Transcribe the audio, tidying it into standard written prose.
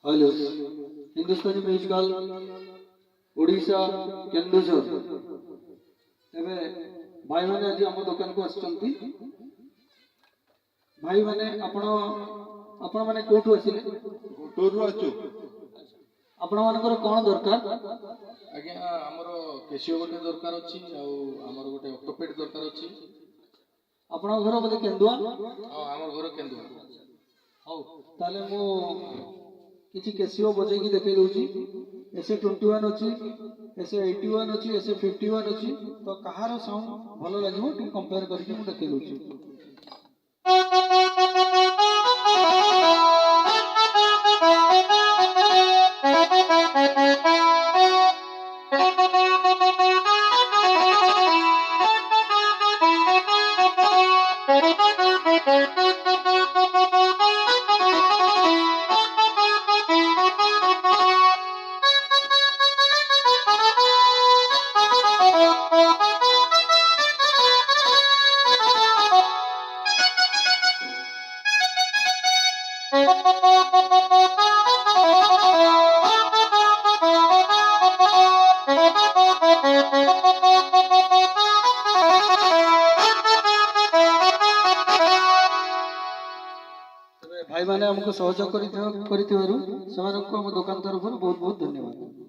Hello हिंदुस्तानी musical Odisha Keonjhar एबे भाई माने आज हम दुकान को आछंती भाई माने आपण माने कोठु आसिले टोरु आछु आपण मानकर कोन दरकार आज्ञा हमरो केसियो गोटे दरकार अछि आ हमरो गोटे ऑक्टोपेड दरकार अछि आपण घर बोले केन्दुआ हां हमर घर केन्दुआ हौ ताले मो किछि केसियो बजे की देखे दोची एसे 21 अछि एसे 81 अछि एसे 51 अछि तो कहारो साउंड भलो लागो टी कंपेयर करके मु देखे दोची भाई माने हमको सहयोग करिथिबारु सेमाननको हम दुकान तरफ बहुत बहुत धन्यवाद।